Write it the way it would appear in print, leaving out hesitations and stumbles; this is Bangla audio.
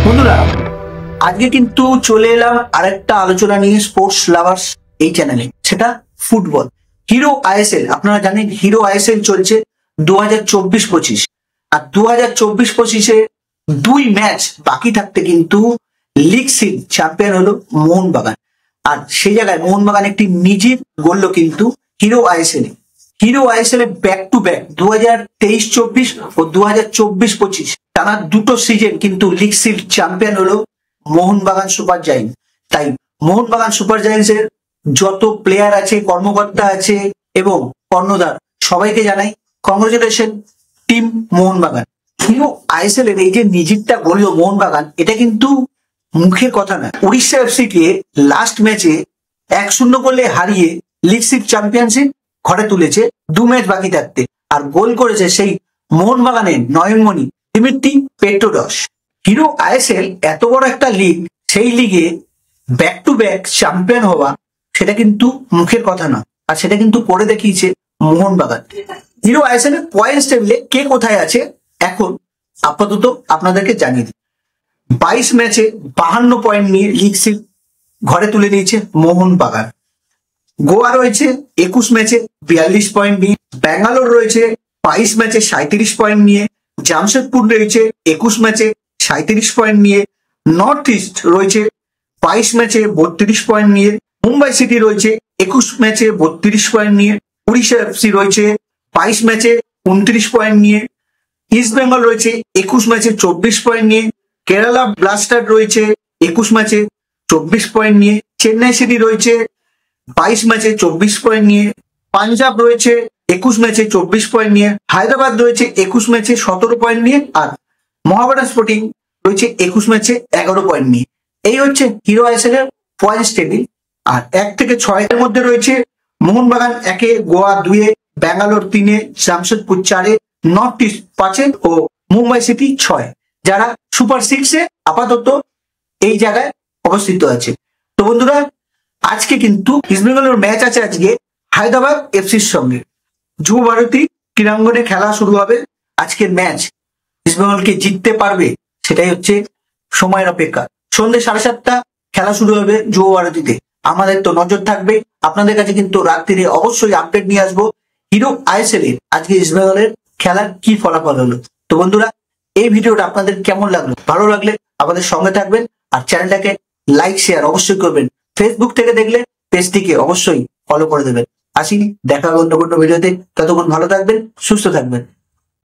বন্ধুরা, আজকে কিন্তু চলে এলাম আরেকটা আলোচনা নিয়ে স্পোর্টস লাভার্স এই চ্যানেলে, সেটা ফুটবল। হিরো আইএসএল, আপনারা জানেন হিরো আইএসএল চলছে 2024-25, আর 2024-25-এ 2 ম্যাচ বাকি থাকতে কিন্তু লিগ সিড চ্যাম্পিয়ন হলো মোহনবাগান। আর সেই জায়গায় মোহনবাগান একটি নিজের গড়ল কিন্তু hero ISL A back to back 2023-24 ও 2024-25 টানা দুটো সিজন কিন্তু লিগ সিড চ্যাম্পিয়ন হলো মোহনবাগান সুপার জায়েন্ট। তাই মোহনবাগান সুপার জায়েন্টস এর যত প্লেয়ার আছে, কর্মকর্তা আছে এবং কর্ণধার, সবাইকে জানাই congratulation team Mohun Bagan. Hero ISL এর এই যে নিজেরটা গড়ল মোহনবাগান, এটা কিন্তু মুখের কথা না। উড়িষ্যা এফসি কে লাস্ট ম্যাচে 1-0 গোলে হারিয়ে লিগ সিড চ্যাম্পিয়নশিপ ঘরে তুলেছে 2 ম্যাচ বাকি থাকতে, আর গোল করেছে সেই মোহনবাগানের নয়নমণি দিমিত্রি পেট্রোডস। হিরো আইএসএল এত বড় একটা লিগ, সেই লিগে ব্যাক টু ব্যাক চ্যাম্পিয়ন হওয়া সেটা কিন্তু মুখের কথা না, আর সেটা কিন্তু করে দেখিয়েছে মোহনবাগান। হিরো আইএসএল এর পয়েন্টস টেবিলে কে কোথায় আছে এখন আপাতত আপনাদেরকে জানিয়ে দিই। 22 ম্যাচে 52 পয়েন্ট নিয়ে লিগ সিড ঘরে তুলে নিয়েছে মোহনবাগান। গোয়া রয়েছে 21 ম্যাচে 42 পয়েন্ট নিয়ে, ব্যাঙ্গালোর রয়েছে 22 ম্যাচে 37 পয়েন্ট নিয়ে, জামশেদপুর রয়েছে 21 ম্যাচে 37 পয়েন্ট নিয়ে, নর্থ ইস্ট রয়েছে 22 ম্যাচে 32 পয়েন্ট নিয়ে, মুম্বাই সিটি রয়েছে 21 ম্যাচে 32 পয়েন্ট নিয়ে, উড়িষ্যা এফসি রয়েছে 22 ম্যাচে 29 পয়েন্ট নিয়ে, ইস্ট বেঙ্গল রয়েছে 21 ম্যাচে 24 পয়েন্ট নিয়ে, কেরালা ব্লাস্টার রয়েছে 21 ম্যাচে 24 পয়েন্ট নিয়ে, চেন্নাই সিটি রয়েছে 22 ম্যাচে 24 পয়েন্ট নিয়ে, পাঞ্জাব রয়েছে 21 ম্যাচে 24 পয়েন্ট নিয়ে, হায়দ্রাবাদ রয়েছে 21 ম্যাচে 17 পয়েন্ট নিয়ে, আর মোহামেডান স্পোর্টিং রয়েছে 21 ম্যাচে 11 পয়েন্ট নিয়ে। এই হচ্ছে হিরো আইএসএল এর পয়েন্টস টেবিল। আর 1 থেকে 6 এর মধ্যে রয়েছে মোহনবাগান 1-এ, গোয়া 2-এ, ব্যাঙ্গালোর 3-এ, জামশেদপুর 4-এ, নর্থ ইস্ট 5-এ ও মুম্বাই সিটি 6-এ, যারা সুপার 6-এ আপাতত এই জায়গায় অবস্থিত আছে। তো বন্ধুরা, আজকে কিন্তু ইস্ট বেঙ্গলের ম্যাচ আছে আজকে হায়দ্রাবাদ এফসির সঙ্গে। যুব ভারতী ক্রীড়াঙ্গনে খেলা শুরু হবে। আজকের ম্যাচ ইস্ট বেঙ্গলকে জিততে পারবে, সেটাই হচ্ছে সময়ের অপেক্ষা। সন্ধ্যে 7:30 খেলা শুরু হবে যুব ভারতীতে। আমাদের তো নজর থাকবে, আপনাদের কাছে কিন্তু রাত্রিরে অবশ্যই আপডেট নিয়ে আসবো হিরো আইএসএল এর আজকে ইস্ট বেঙ্গলের খেলার কি ফলাফল হলো। তো বন্ধুরা, এই ভিডিওটা আপনাদের কেমন লাগলো? ভালো লাগলে আমাদের সঙ্গে থাকবেন, আর চ্যানেলটাকে লাইক শেয়ার অবশ্যই করবেন। ফেসবুক থেকে দেখলে পেজটিকে অবশ্যই ফলো করে দেবেন। আসি, দেখা হবে অন্য কোনো ভিডিওতে। ততক্ষণ ভালো থাকবেন, সুস্থ থাকবেন।